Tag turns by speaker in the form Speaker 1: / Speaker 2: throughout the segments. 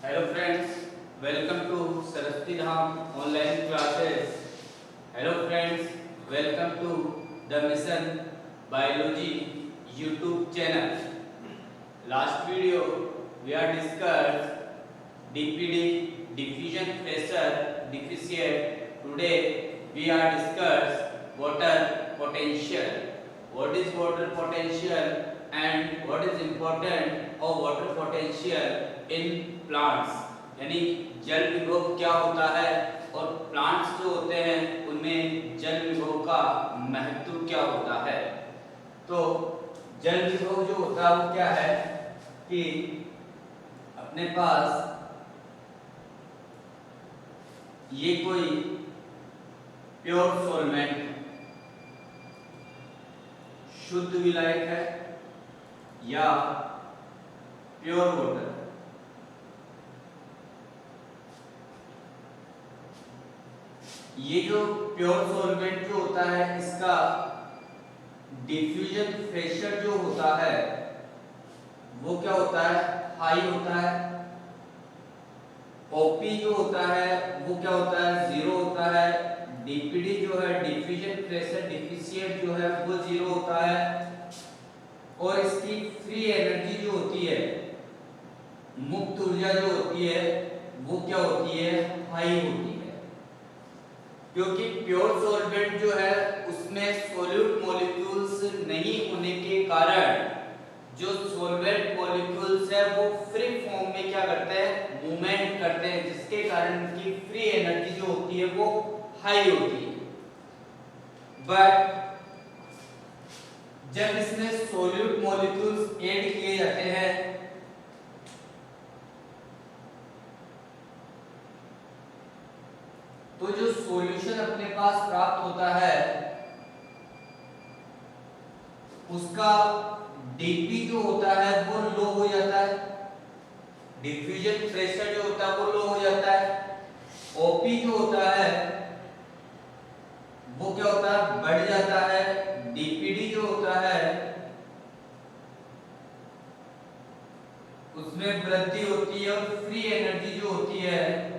Speaker 1: Hello friends, welcome to Saraswati Dham online classes. Hello friends, welcome to the Mission Biology YouTube channel. Last video we are discussed DPD diffusion pressure deficient. Today we are discuss water potential. What is water potential and what is important of water potential in plants, यानी जल विभव क्या होता है और plants जो होते हैं उनमें जल विभव का महत्व क्या होता है। तो जल विभव जो होता है वो क्या है कि अपने पास ये कोई प्योर सॉल्वेंट शुद्ध विलायक है या प्योर वाटर, ये जो प्योर सॉल्वेंट जो होता है इसका डिफ्यूजन प्रेशर जो होता है वो क्या होता है, हाई होता है। ओपी जो होता है वो क्या होता है, जीरो होता है। डीपीडी जो है डिफ्यूजन प्रेशर डिफिशिएंट जो है वो जीरो होता है। और इसकी फ्री एनर्जी जो होती है, मुक्त ऊर्जा जो होती है वो क्या होती है, हाई होती है। क्योंकि प्योर सॉल्वेंट जो है उसमें सॉल्यूट मॉलिक्यूल्स नहीं होने के कारण जो सॉल्वेंट मॉलिक्यूल्स है वो फ्री फॉर्म में क्या करते हैं, मूवमेंट करते हैं, जिसके कारण उनकी फ्री एनर्जी जो होती है वो हाई होती है। बट जब इसमें सॉल्यूट मॉलिक्यूल्स ऐड किए जाते हैं तो जो सॉल्यूशन अपने पास प्राप्त होता है उसका डीपी जो होता है वो लो हो जाता है, डिफ्यूजन प्रेशर जो होता है वो लो हो जाता है। ओपी जो होता है वो क्या होता है, बढ़ जाता है। डीपीडी जो होता है उसमें वृद्धि होती है और फ्री एनर्जी जो होती है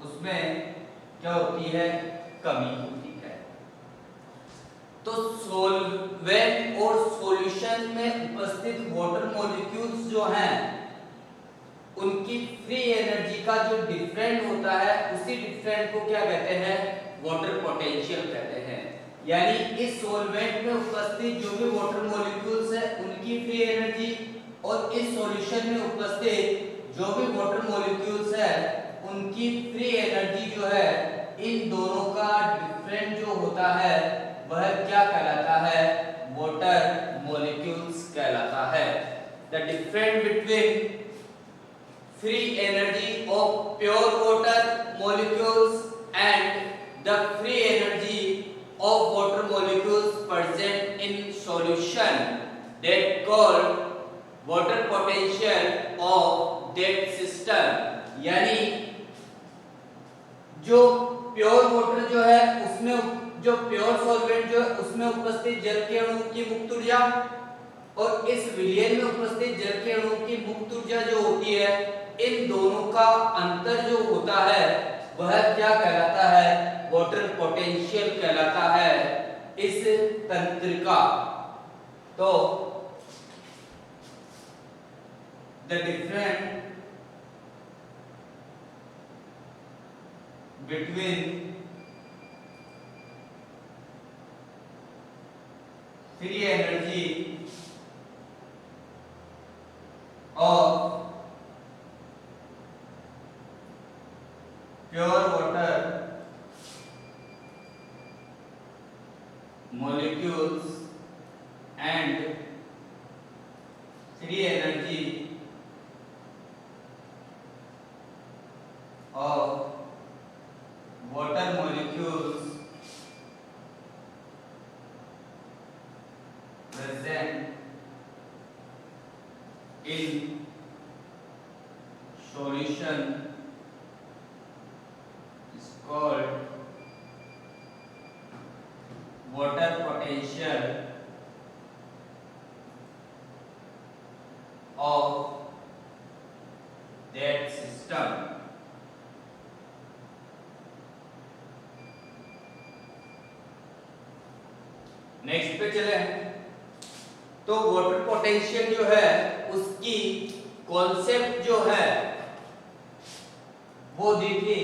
Speaker 1: उसमें क्या होती है, कमी होती है। तो सॉल्वेंट और सॉल्यूशन में उपस्थित वाटर मॉलिक्यूल्स जो हैं उनकी फ्री एनर्जी का जो डिफरेंट होता है उसी डिफरेंट को क्या कहते हैं, वाटर पोटेंशियल कहते हैं। यानी इस सॉल्वेंट में उपस्थित जो भी वाटर मॉलिक्यूल्स है उनकी फ्री एनर्जी और इस सॉल्यूशन में उपस्थित जो भी वाटर मॉलिक्यूल्स है उनकी फ्री एनर्जी जो है, इन दोनों का डिफरेंट जो होता है वह क्या कहलाता है, वाटर मॉलिक्यूल्स कहलाता है। The difference between free energy of pure water molecules and the free energy of water molecules present in solution that called water potential of that system. यानी जो प्योर वाटर जो है उसमें जो प्योर सॉल्वेंट जो है उसमें उपस्थित जल के अणु की मुक्त ऊर्जा और इस विलयन में उपस्थित जल के अणु की मुक्त ऊर्जा जो होती है, इन दोनों का अंतर जो होता है वह क्या कहलाता है, वाटर पोटेंशियल कहलाता है इस तंत्र का। तो the difference between free energy of pure water molecules and free energy of water molecules present in solution is called water potential of that system. Next पे चले, तो वाटर पोटेंशियल जो है उसकी कॉन्सेप्ट जो है वो दी थी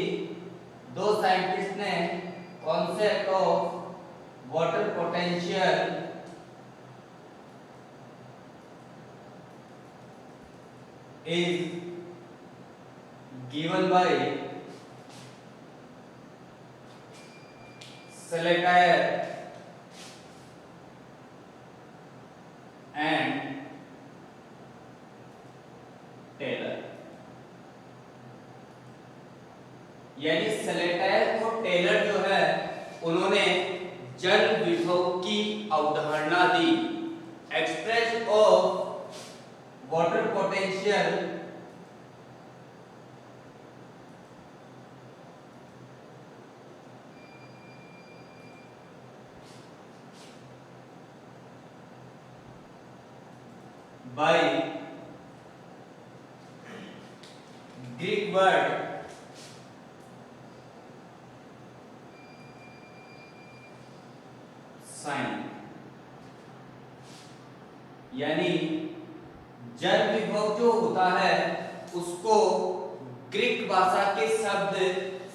Speaker 1: दो साइंटिस्ट ने। Concept of water potential is given by Salataire and Taylor. यानी सलेटायर और टेलर जो है उन्होंने जल विभव की अवधारणा दी। Express of water potential by Greek word sign, यानी जल विभव जो होता है उसको ग्रीक भाषा के शब्द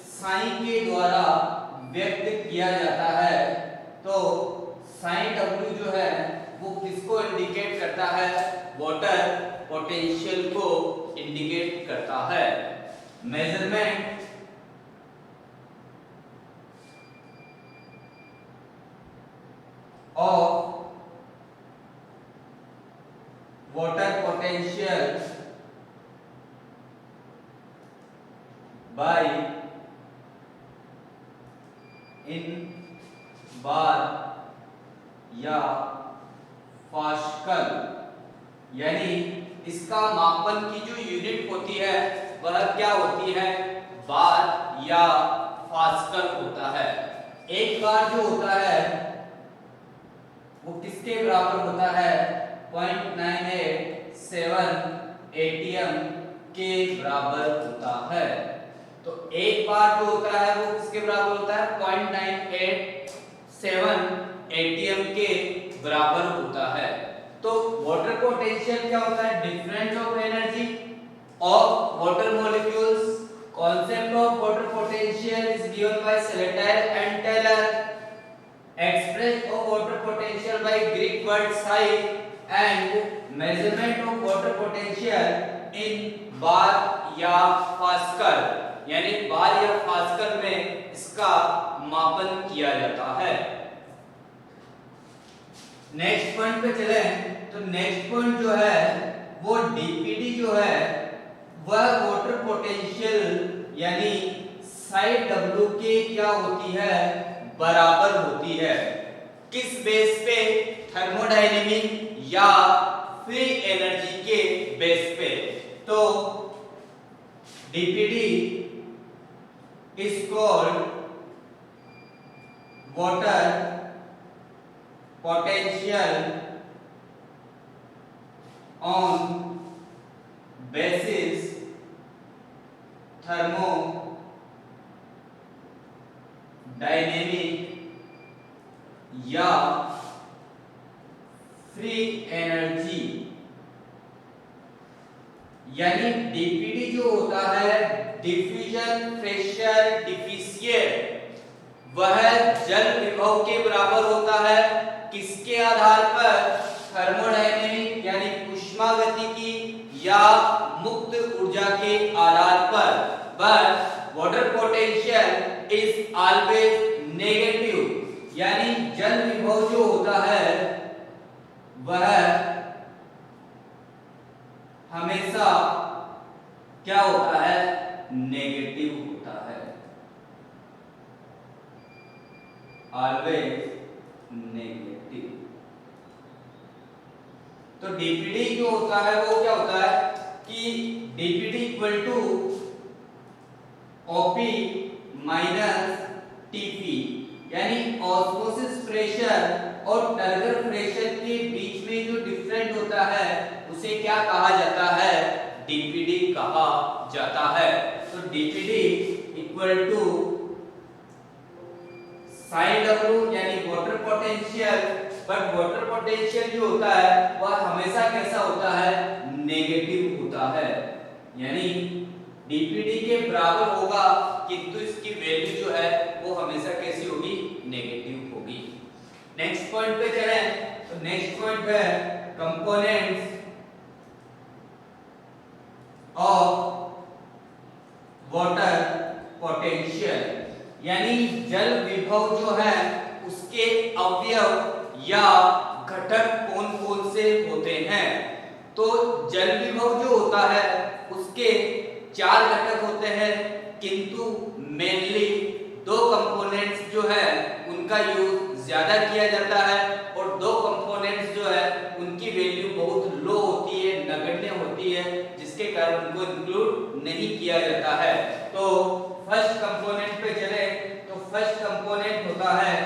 Speaker 1: साइन के द्वारा व्यक्त किया जाता है। तो साइन W जो है वो किसको इंडिकेट करता है? वाटर पोटेंशियल को इंडिकेट करता है। Measurement of water potential by in बार या पास्कल, यानी इसका मापन की जो यूनिट होती है वह क्या होती है? बार या पास्कल होता है। एक बार जो होता है वो किसके बराबर होता है? 0.987 एटीएम के बराबर होता है। तो एक बार जो होता है वो किसके बराबर होता है? 0.987 एटीएम के बराबर होता है। तो वाटर पोटेंशियल क्या होता है? Difference of energy of water molecules. Concept of water potential is given by Salataire and Taylor। Expressed of water potential by Greek word sign and measurement of water potential in bar या pascal, यानी बार या pascal में इसका मापन किया जाता है। Next point पे चले, तो नेक्स्ट पॉइंट जो है वो डीपीडी जो है वह वाटर पोटेंशियल यानी साइड W के क्या होती है? बराबर होती है। किस बेस पे? थर्मोडायनेमिक या फ्री एनर्जी के बेस पे। तो DPD is called water potential on basis thermodynamic या फ्री एनर्जी। यानी डीपीडी जो होता है डिफ्यूजन प्रेशर डिफिशिएंट, वह जल विभव के बराबर होता है। किसके आधार पर? थर्मोडायनेमिक यानी ऊष्मागतिकी या मुक्त ऊर्जा के आधार पर। But water potential is always negative, यानी जल विभव जो होता है वह हमेशा क्या होता है? नेगेटिव होता है, ऑलवेज नेगेटिव। तो डीपीडी जो होता है वो क्या होता है कि DPD equal to OP minus TP, यानी ऑस्मोसिस प्रेशर और टर्गर प्रेशर के बीच में जो डिफरेंट होता है उसे क्या कहा जाता है? डीपीडी कहा जाता है। तो dPd equal to psi W यानी water potential, but water potential जो होता है वह हमेशा कैसा होता है, नेगेटिव होता है, यानी dPd के बराबर होगा किंतु इसकी वैल्यू जो है वो हमेशा कैसी होगी, नेगेटिव होगी। नेक्स्ट पॉइंट पे चलें तो नेक्स्ट पॉइंट है कंपोनेंट्स ऑफ वाटर पोटेंशियल, यानी जल विभव जो है उसके अवयव या घटक कौन कौन से होते हैं। तो जल विभव जो होता है उसके 4 घटक होते हैं, किंतु मेनली 2 कंपोनेंट्स जो है उनका यूज ज्यादा किया जाता है और 2 कंपोनेंट्स जो है उनकी वैल्यू बहुत लो होती है, नगण्य होती है, जिसके कारण उनको इंक्लूड नहीं किया जाता है। तो फर्स्ट कंपोनेंट पे चले तो फर्स्ट कंपोनेंट होता है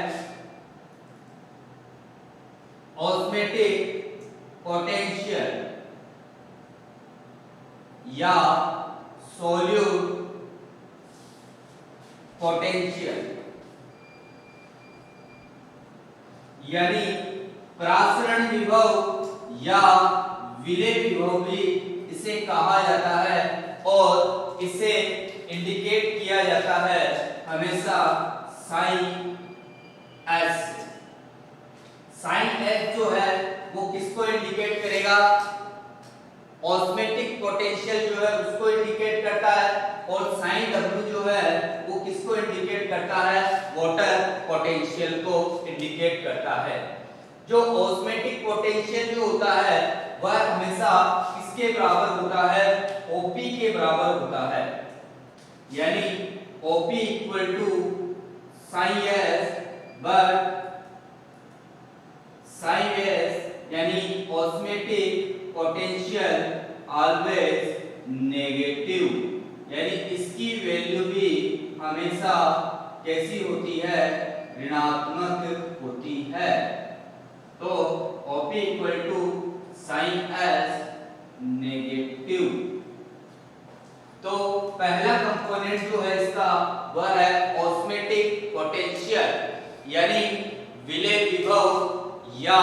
Speaker 1: ऑस्मोटिक पोटेंशियल या सोल्यूट पोटेंशियल, यानी प्रासरण विभव या विलेय विभव भी इसे कहा जाता है और इसे इंडिकेट किया जाता है हमेशा साइन एस। साइन एस जो है वो किसको इंडिकेट करेगा, ऑस्मोटिक पोटेंशियल जो है उसको इंडिकेट करता है, और साइन डब्ल्यू जो है वो किसको इंडिकेट करता है, वाटर पोटेंशियल को इंडिकेट करता है। जो ऑस्मोटिक पोटेंशियल जो होता है वह हमेशा किसके बराबर होता है, ओपी के बराबर होता है, यानी OP equal to psi S, but psi S यानी ऑस्मोटिक पोटेंशियल ऑलवेज नेगेटिव, यानी इसकी वैल्यू भी हमेशा कैसी होती है, ऋणात्मक होती है। तो OP equal to psi S negative. तो पहला कंपोनेंट जो है इसका वह है ऑस्मोटिक पोटेंशियल, यानी विलेय विभव या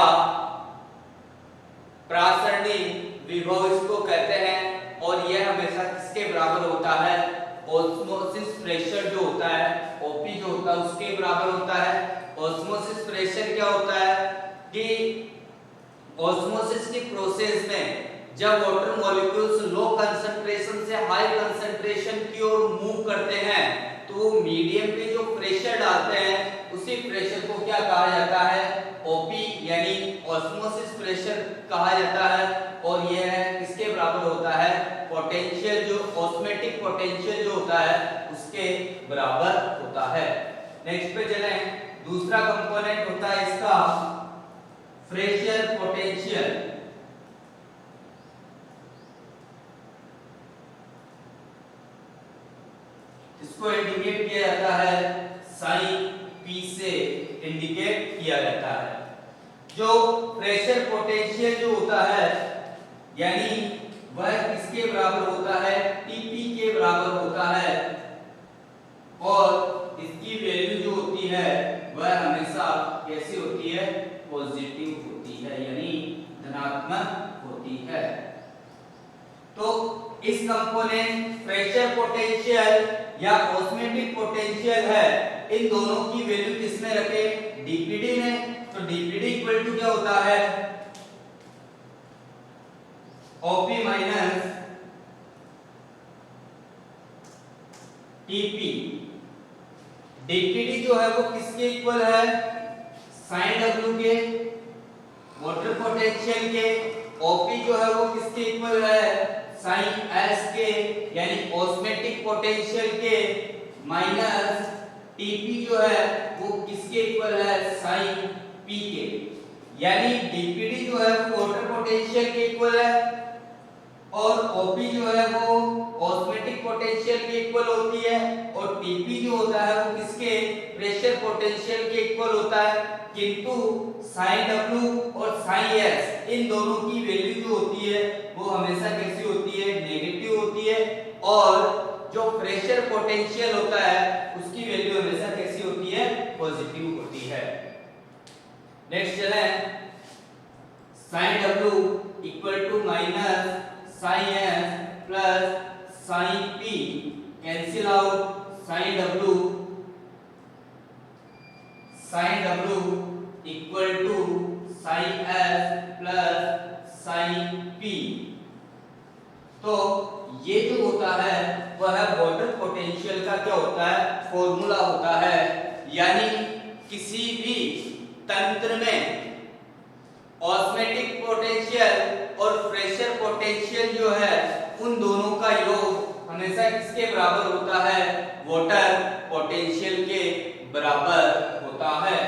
Speaker 1: प्रासरणी विभव इसको कहते हैं, और यह हमेशा किसके बराबर होता है, ऑस्मोसिस प्रेशर जो होता है ओपी जो होता है उसके बराबर होता है। ऑस्मोसिस प्रेशर क्या होता है कि ऑस्मोसिस की प्रोसेस में जब वाटर मॉलिक्यूल्स लो कंसंट्रेशन से हाई कंसंट्रेशन की ओर मूव करते हैं तो मीडियम पे जो प्रेशर डालते हैं उसी प्रेशर को क्या कहा जाता है, ओपी यानी ऑस्मोसिस प्रेशर कहा जाता है, और यह किसके बराबर होता है, पोटेंशियल जो ऑस्मोटिक पोटेंशियल जो होता है उसके बराबर होता है। नेक्स्ट पे चलें, दूसरा कंपोनेंट होता है इसका फ्रेशर पोटेंशियल, इसको इंडिकेट किया जाता है साइन पी से इंडिकेट किया जाता है। जो प्रेशर पोटेंशियल जो होता है यानी वह किसके बराबर होता है, टीपी के बराबर होता है, और इसकी वैल्यू जो होती है वह हमेशा कैसी होती है, पॉजिटिव होती है, यानी धनात्मक होती है। तो इस कंपोनेंट प्रेशर पोटेंशियल या ऑस्मोटिक पोटेंशियल है, इन दोनों की वैल्यू किसमें रखे, डीपीडी में। तो डीपीडी इक्वल टू क्या होता है, ओपी माइनस टीपी। डीपीडी जो है वो किसके इक्वल है, साइन डब्ल्यू के, वाटर पोटेंशियल के। ओपी जो है वो किसके इक्वल है, साइन एस के यानी ऑस्मोटिक पोटेंशियल के, माइनस टीपी जो है वो किसके इक्वल है, साइन पी के, यानी डीपीडी जो है वो वाटर पोटेंशियल के इक्वल है और ओपी जो है वो ऑस्मोटिक पोटेंशियल के इक्वल होती है, और टीपी जो होता है वो किसके, प्रेशर पोटेंशियल के इक्वल होता है। किंतु साइन डब्ल्यू और साइन एस इन दोनों की वैल्यू जो होती है वो हमेशा कैसी होती है, नेगेटिव होती है, और जो प्रेशर पोटेंशियल होता है उसकी वैल्यू हमेशा कैसी होती है, पॉजिटिव होती है। नेक्स्ट चले sin w equal to minus sin s plus sin p, cancel out sin w equal to sin s plus sin p। तो ये जो होता है वह वाटर पोटेंशियल का क्या होता है, फॉर्मूला होता है। यानी किसी भी तंत्र में ऑस्मोटिक पोटेंशियल और प्रेशर पोटेंशियल जो है उन दोनों का योग हमेशा किसके बराबर होता है, वाटर पोटेंशियल के बराबर होता है।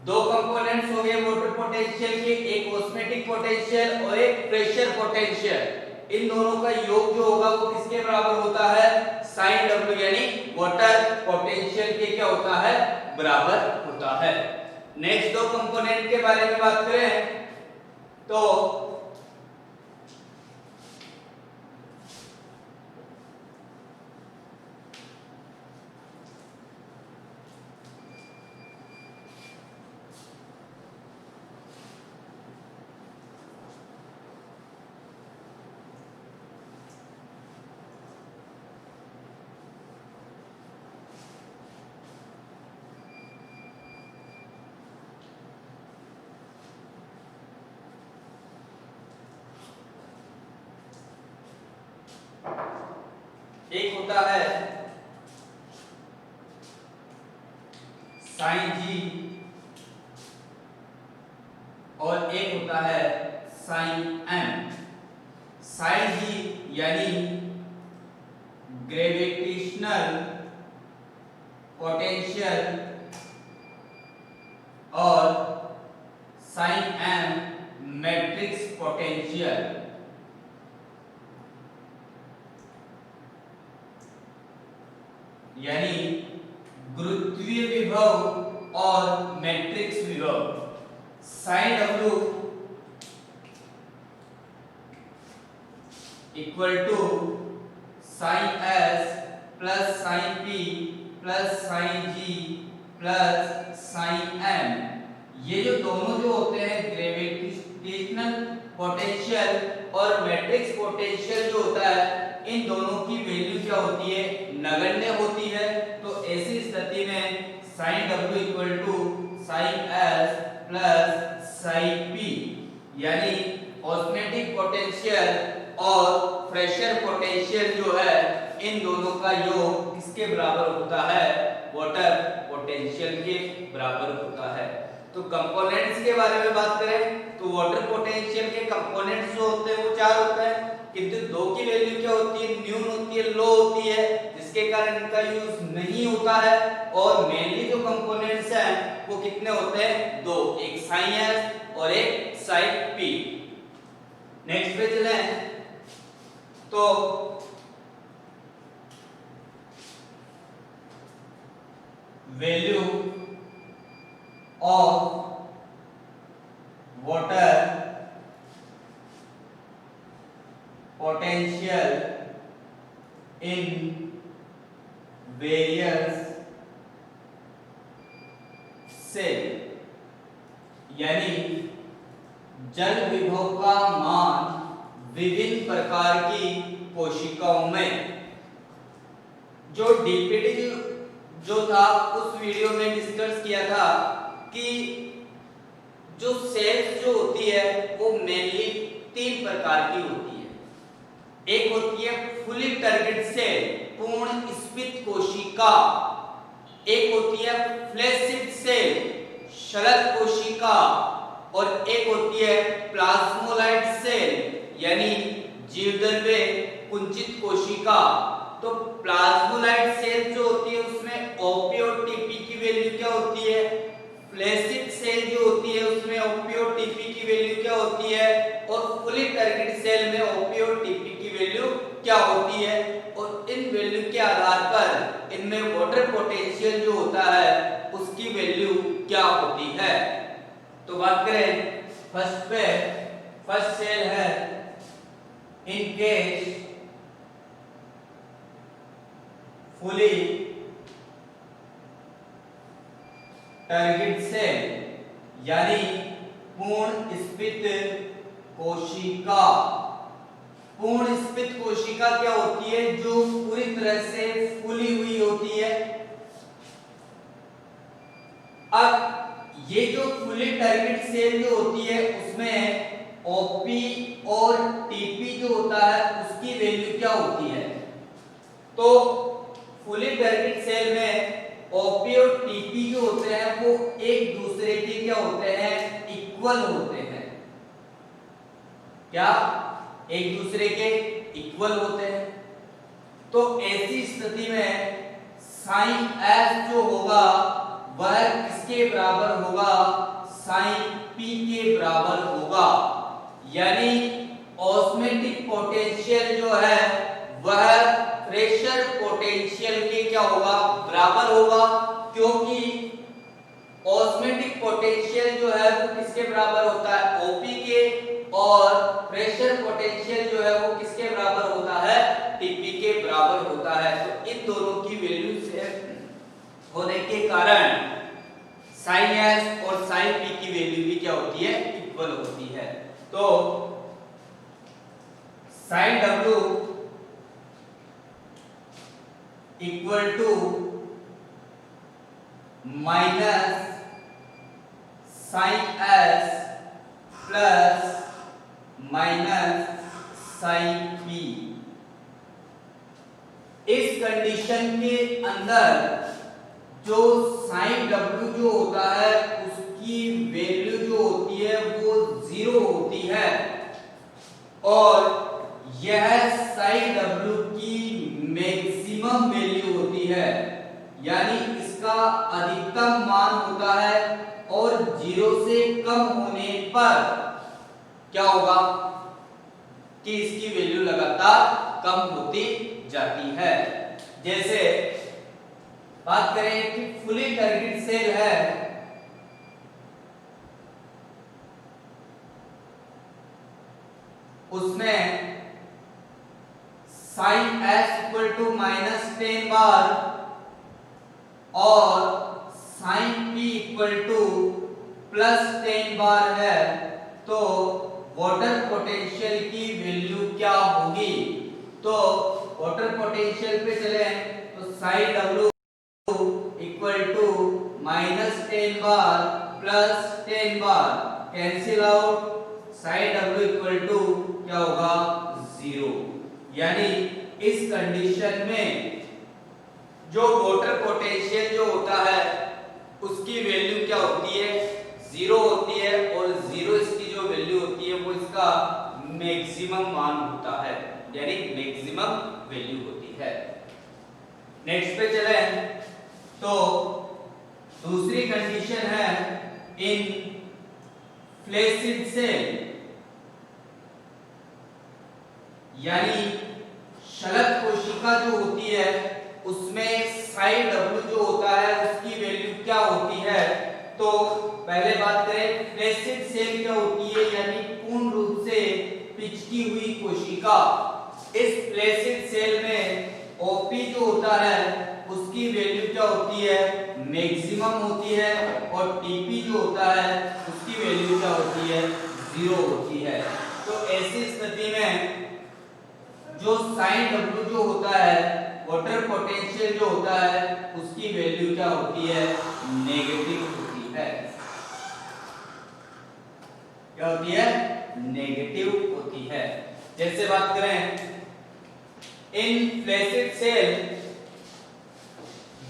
Speaker 1: दो कंपोनेंट्स हो गए वाटर पोटेंशियल के, एक ऑस्मोटिक पोटेंशियल और एक प्रेशर पोटेंशियल। इन दोनों का योग जो होगा वो किसके बराबर होता है, sin w, यानी वाटर पोटेंशियल के क्या होता है, बराबर होता है। नेक्स्ट दो कंपोनेंट के बारे में बात करें तो एक होता है sin g और एक होता है sin m। sin g यानी ग्रेविटेशनल पोटेंशियल और sin m मैट्रिक्स पोटेंशियल। यानी गुरुत्वीय विभव और मैट्रिक्स विभव। sin w equal to sin s plus sin p plus sin g plus sin m। ये जो दोनों जो होते हैं ग्रेविटेशनल पोटेंशियल और मैट्रिक्स पोटेंशियल जो होता है, इन दोनों की वैल्यू क्या होती है, नगण्य होती है। तो ऐसी स्थिति में sin w equal to sin s plus sin p, यानी ऑस्मोटिक पोटेंशियल और प्रेशर पोटेंशियल जो है इन दोनों का योग किसके बराबर होता है, वाटर पोटेंशियल के बराबर होता है। तो कंपोनेंट्स के बारे में बात करें तो वाटर पोटेंशियल के कंपोनेंट्स जो होते हैं वो चार होते हैं, किंतु दो की वैल्यू क्या होती है, न्यून होती है, लो होती है, जिसके कारण इनका यूज नहीं होता है। और मेनली जो कंपोनेंट्स हैं वो कितने होते हैं, दो, एक sin s और एक sin p। नेक्स्ट पे चलें तो value of water potential in various cell, यानी जल विभव का मान विभिन्न प्रकार की कोशिकाओं में। जो डीपीटी जो था उस वीडियो में डिस्कस किया था कि जो सेल्स जो होती है वो मेनली तीन प्रकार की होती है। एक होती है फुली टारगेट सेल, पूर्ण स्फीत कोशिका। एक होती है फ्लैसिड सेल, शलद कोशिका। और एक होती है प्लाज्मोलाइट सेल, यानी जीवद्रव्य कुंचित कोशिका। तो प्लाज्मोलाइट सेल जो होती है उसमें ओपी और टीपी की वैल्यू क्या होती है, फ्लैसिड सेल जो होती है उसमें ओपी और टीपी की वैल्यू क्या होती है, और फुली टारगेट सेल में ओपी और टीपी की वैल्यू क्या होती है। और इन वैल्यू के आधार पर इनमें वाटर पोटेंशियल जो होता है उसकी वैल्यू क्या होती है। तो बात करें फर्स्ट पे, फर्स्ट सेल है इन केस टारगेट सेल यानी पूर्ण स्फीत कोशिका। पूर्ण स्फीत कोशिका क्या होती है? जो पूरी तरह से फूली हुई होती है। अब ये जो फुली टारगेट सेल जो होती है उसमें ओपी और टीपी जो होता है उसकी वैल्यू क्या होती है? तो फुली टारगेट सेल में ओपी और टीपी जो होते हैं वो एक दूसरे के क्या होते हैं? इक्वल होते हैं। क्या? एक दूसरे के इक्वल होते हैं। तो ऐसी स्थिति में साइन एस जो होगा वह किसके बराबर होगा? साइन पी के बराबर होगा। यानी ऑस्मोटिक पोटेंशियल जो है वह प्रेशर पोटेंशियल के क्या होगा? बराबर होगा। क्योंकि ऑस्मोटिक पोटेंशियल जो है वो किसके बराबर होता है? ओपी के, और प्रेशर पोटेंशियल जो है वो किसके बराबर होता है? टीपी के बराबर होता है। तो इन दोनों की वैल्यू सेम होने के कारण साइन एस और साइन पी की वैल्यू भी क्या होती है? इक्वल होती है। तो psi W equal to minus psi S plus minus psi P. इस कंडीशन के अंदर जो साइन डब्ल्यू जो होता है उसकी वैल्यू जो होती है वो 0 होती है, और यह साइन डब्ल्यू की मैक्सिमम वैल्यू होती है। यानी इसका अधिकतम मान होता है, और 0 से कम होने पर क्या होगा कि इसकी वैल्यू लगातार कम होती जाती है। जैसे बात करें कि फुली टारगेट सेल है, उसमें psi S equal to -10 bar और साइन पी इक्वल टू +10 बार है, तो वाटर पोटेंशियल की वैल्यू क्या होगी? तो वाटर पोटेंशियल पे चले तो psi W equal to -10 bar +10 bar cancel out, psi W equal to क्या होगा? 0। यानी इस कंडीशन में जो वाटर पोटेंशियल जो होता है उसकी वैल्यू क्या होती है? 0 होती है, और 0 इसकी जो वैल्यू होती है वो इसका मैक्सिमम मान होता है, यानी मैक्सिमम वैल्यू होती है। नेक्स्ट पे चले तो दूसरी कंडीशन है इन फ्लैसिड सेल, यानी शलक कोशिका जो होती है उसमें साइन डब्ल्यू जो होता है उसकी वैल्यू क्या होती है? तो पहले बात करें फ्लैसिड सेल क्या होती है, यानी पूर्ण रूप से पिचकी हुई कोशिका। इस फ्लैसिड सेल में ओपी जो होता है उसकी वैल्यू क्या होती है? मैक्सिमम होती है, और टीपी जो होता है उसकी वैल्यू क्या होती है? 0 होती है। तो ऐसी स्थिति में जो साइन डब्ल्यू जो होता है, वाटर पोटेंशियल जो होता है उसकी वैल्यू क्या होती है? नेगेटिव होती है। क्या होती है? नेगेटिव होती है। जैसे बात करें in flaccid cell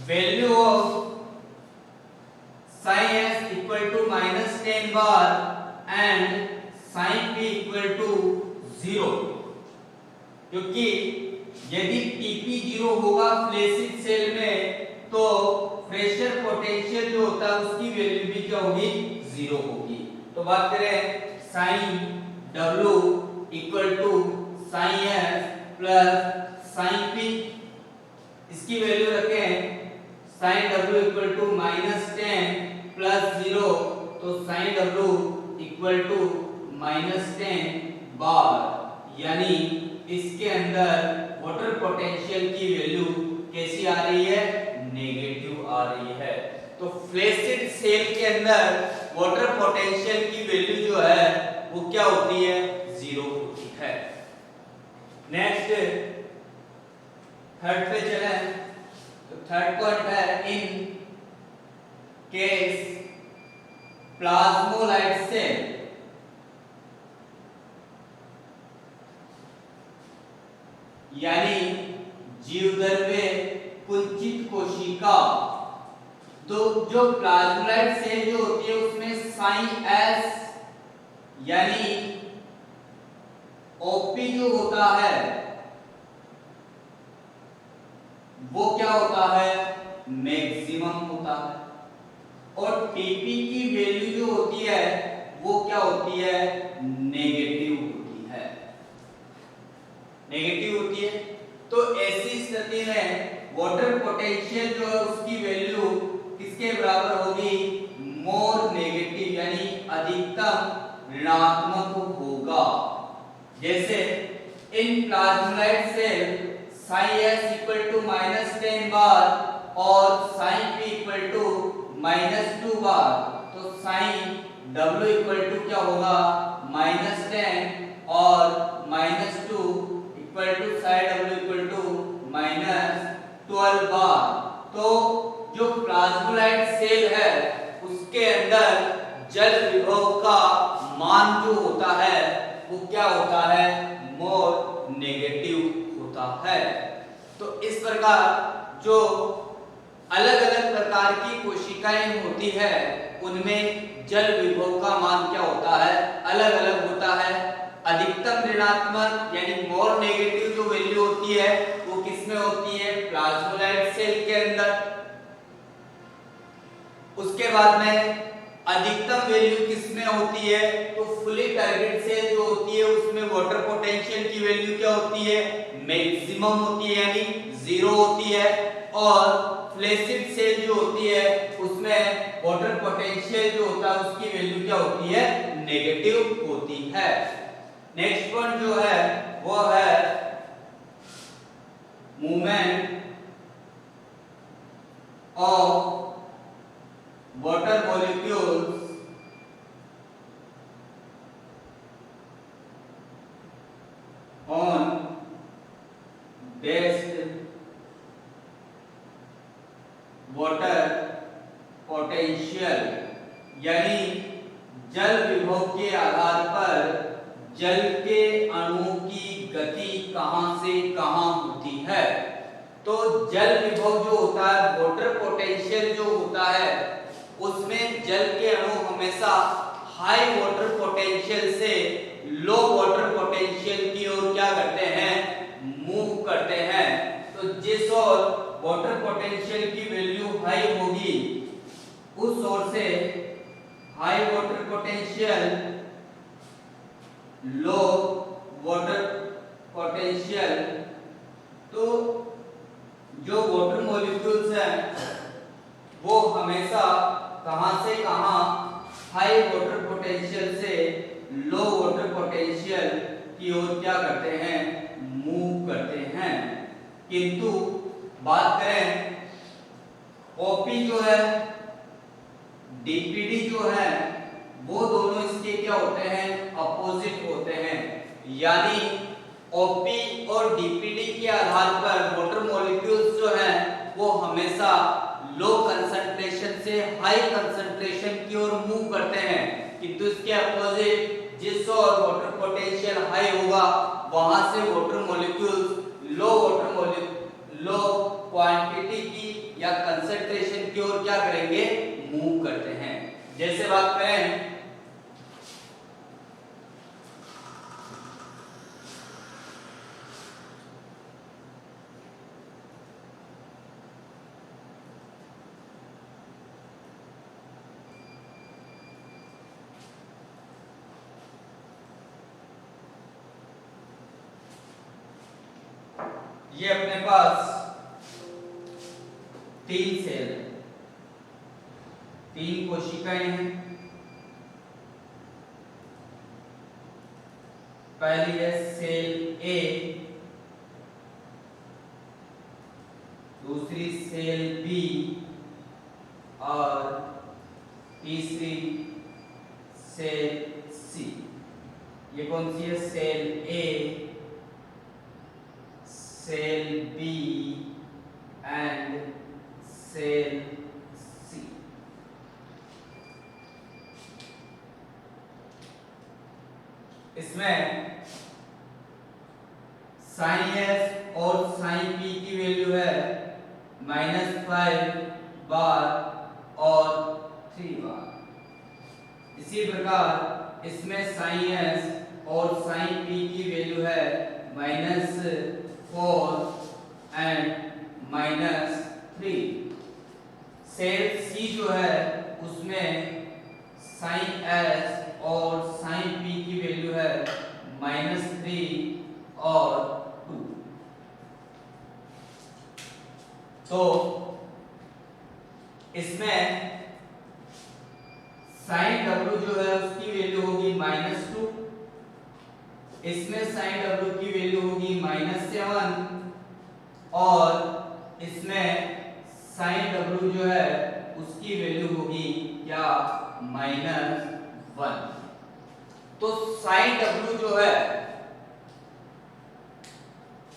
Speaker 1: value of psi S equal to -10 bar and psi P equal to 0, क्योंकि यदि टीपी 0 होगा फ्लैसिड सेल में तो प्रेशर पोटेंशियल जो होता है उसकी वैल्यू भी क्या होगी? 0 होगी। तो बात करें psi W equal to psi S plus psi P, इसकी वैल्यू रखें psi W equal to -10 plus 0, तो psi W equal to -10 bar, यानी इसके अंदर वाटर पोटेंशियल की वैल्यू कैसी आ रही है? नेगेटिव आ रही है। तो फ्लैसिड सेल के अंदर वाटर पोटेंशियल की वैल्यू जो है वो क्या होती है, 0 होती है। नेक्स्ट थर्ड पे चले, तो थर्ड पॉइंट है इन केस प्लाज्मोलाइट सेल, यानी जीवद्रव्य कुंचित कोशिका, तो जो प्लाज्मोलाइट सेल जो होती है उसमें साइन एस यानी ओपी जो होता है वो क्या होता है, मैक्सिमम होता है, और टीपी की वैल्यू जो होती है वो क्या होती है, नेगेटिव होती है, नेगेटिव होती है। तो ऐसी स्थिति में वाटर पोटेंशियल जो है उसकी वैल्यू किसके बराबर होगी, मोर नेगेटिव यानी अधिकतम ऋणात्मक होगा। जैसे इन plasmolyte cell psi s equal to -10 bar और psi p equal to -2 bar, तो साइन w इक्वल टू क्या होगा, -10 और -2 equal to psi w equal to -12 bar. तो जो प्लाज्मोलाइट सेल है उसके अंदर जल विभव का मान जो होता है वो क्या होता है, मोर नेगेटिव होता है। तो इस प्रकार जो अलग अलग प्रकार की कोशिकाएं होती है उनमें जल विभव का मान क्या होता है, अलग अलग होता है। अधिकतम ऋणात्मक यानी मोर नेगेटिव जो वैल्यू होती है वो किसमें होती है, प्लाज्मोलाइट सेल के अंदर। उसके बाद में अधिकतम वैल्यू किसमें होती है, तो फुली टारगेट सेल जो होती है उसमें वाटर पोटेंशियल की वैल्यू क्या होती है, मैक्सिमम होती है यानी 0 होती है, और फ्लैसिड सेल जो होती है उसमें वाटर पोटेंशियल जो होता है उसकी वैल्यू क्या होती है, नेगेटिव होती है। नेक्स्ट पॉइंट जो है वो है movement of water molecules on based water potential, यानी जल विभव के आधार पर जल के अणु की गति कहां से कहां होती है। तो जल विभव जो होता है, वाटर पोटेंशियल जो होता है उसमें जल के अणु हमेशा हाई वाटर पोटेंशियल से लो वाटर पोटेंशियल की ओर क्या करते हैं, मूव करते हैं। तो जिस ओर वाटर पोटेंशियल की वैल्यू हाई होगी उस ओर से हाई वाटर पोटेंशियल, लो वाटर पोटेंशियल, तो जो वाटर मॉलिक्यूल्स हैं वो हमेशा कहां से कहां हाई वाटर पोटेंशियल से लो वाटर पोटेंशियल की ओर क्या करते हैं, मूव करते हैं। किंतु बात करें ओपी जो है, डीपीडी जो है, वो दोनों इसके क्या होते हैं, अपोजिट होते हैं। यानी ओपी और डीपीडी के आधार पर वाटर मॉलिक्यूल्स जो हैं वो हमेशा लो कंसंट्रेशन से हाई कंसंट्रेशन की ओर मूव करते हैं, किंतु इसके अपोजिट जिस ओर वाटर पोटेंशियल हाई होगा वहां से वाटर मॉलिक्यूल्स लो क्वांटिटी की या कंसंट्रेशन की ओर क्या करेंगे, मूव करते हैं। जैसे बात करें ये अपने पास 3 सेल, 3 कोशिकाएं हैं। पहली है सेल ए, दूसरी सेल बी और सेल सी। ये कौन सी है? Cell A, cell B and cell C. इसमें साइन एस और साइन पी की वैल्यू है -5 बार और 3 बार। इसी प्रकार इसमें साइन एस और साइन पी की वैल्यू है -4 एंड -3। सेल सी जो है उसमें साइन एस और साइन पी की वैल्यू है -3 और 2। तो इसमें साइन W जो है उसकी वैल्यू होगी -2, इसमें साइन W की वैल्यू होगी -7 और इसमें साइन W जो है उसकी वैल्यू होगी क्या? -1। तो साइन W जो है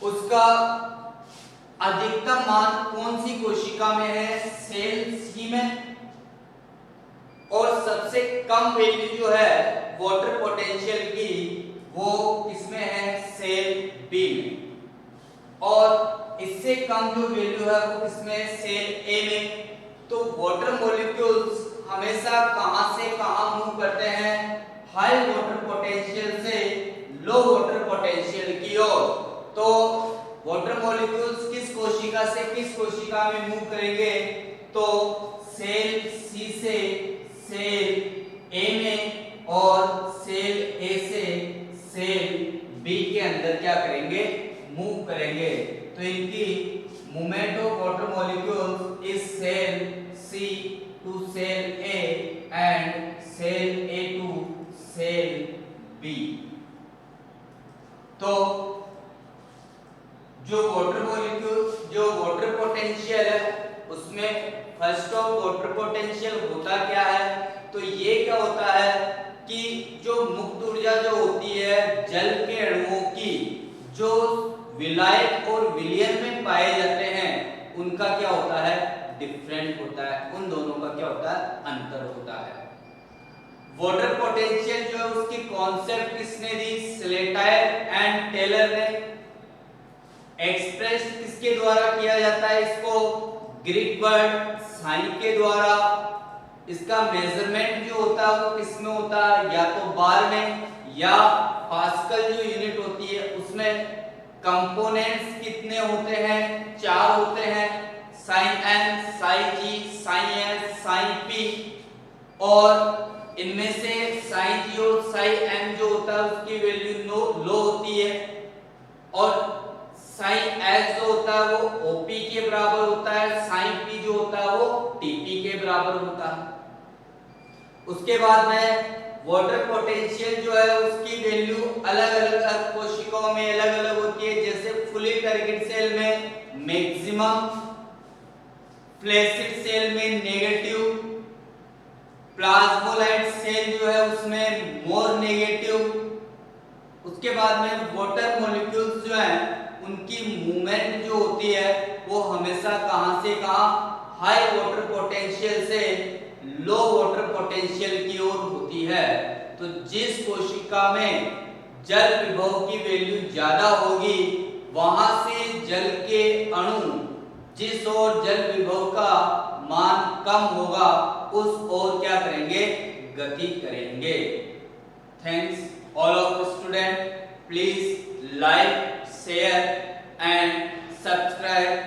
Speaker 1: उसका अधिकतम मान कौन सी कोशिका में है? सेल सी में। और सबसे कम वैल्यू जो है वाटर पोटेंशियल की वो किसमें है? सेल बी में। और इससे कम जो वैल्यू है वो किसमें है? सेल ए में। तो वाटर मॉलिक्यूल्स हमेशा कहां से कहां मूव करते हैं? हाई वाटर पोटेंशियल से लो वाटर पोटेंशियल की ओर। तो वाटर मॉलिक्यूल्स किस कोशिका से किस कोशिका में मूव करेंगे? तो सेल सी से सेल ए में और सेल ए से सेल बी के अंदर क्या करेंगे? मूव करेंगे। तो इनकी movement of water molecules is cell C to cell A and cell A to cell B. तो जो वाटर पोटेंशियल है उसमें फर्स्ट ऑफ वाटर पोटेंशियल होता क्या है? तो ये क्या होता है कि जो मुक्त ऊर्जा जो होती है जल के अणुओं की, जो विलायक और विलयन में पाए जाते हैं, उनका क्या होता है? डिफरेंट होता है। उन दोनों का क्या होता है? अंतर होता है। वाटर पोटेंशियल जो है उसकी कॉन्सेप्ट किसने दी? स्लेटायर एंड टेलर ने। एक्सप्रेस किसके द्वारा किया जाता है इसको? ग्रीक वर्ड साइन के द्वारा। इसका मेजरमेंट जो होता है वो किसमें होता है? या तो बार में या पास्कल जो यूनिट होती है उसमें। कंपोनेंट्स कितने होते हैं? 4 होते हैं, साइन एन, साइन जी, साइन एस, साइन पी। और इनमें से साइन जी और साइन एन जो होता है उसकी वैल्यू लो होती है और साइन एस जो होता है वो ओपी के बराबर होता है, साइन पी जो होता है वो टीपी के बराबर होता है। उसके बाद में वाटर पोटेंशियल जो है उसकी वैल्यू अलग अलग कोशिकाओं में अलग अलग होती है। जैसे फुली टारगेट सेल में मैक्सिमम, फ्लैसिड सेल में नेगेटिव, प्लाज्मोलाइट सेल जो है उसमें मोर नेगेटिव। उसके बाद में वाटर मॉलिक्यूल्स जो हैं उनकी मूवमेंट जो होती है वो हमेशा कहां से कहां? हाई वाटर पोटेंशियल से लो वाटर पोटेंशियल की ओर होती है। तो जिस कोशिका में जल विभव की वैल्यू ज्यादा होगी वहां से जल के अणु जिस ओर जल विभव का मान कम होगा उस ओर क्या करेंगे? गति करेंगे। Thanks all of the student, please like, share and subscribe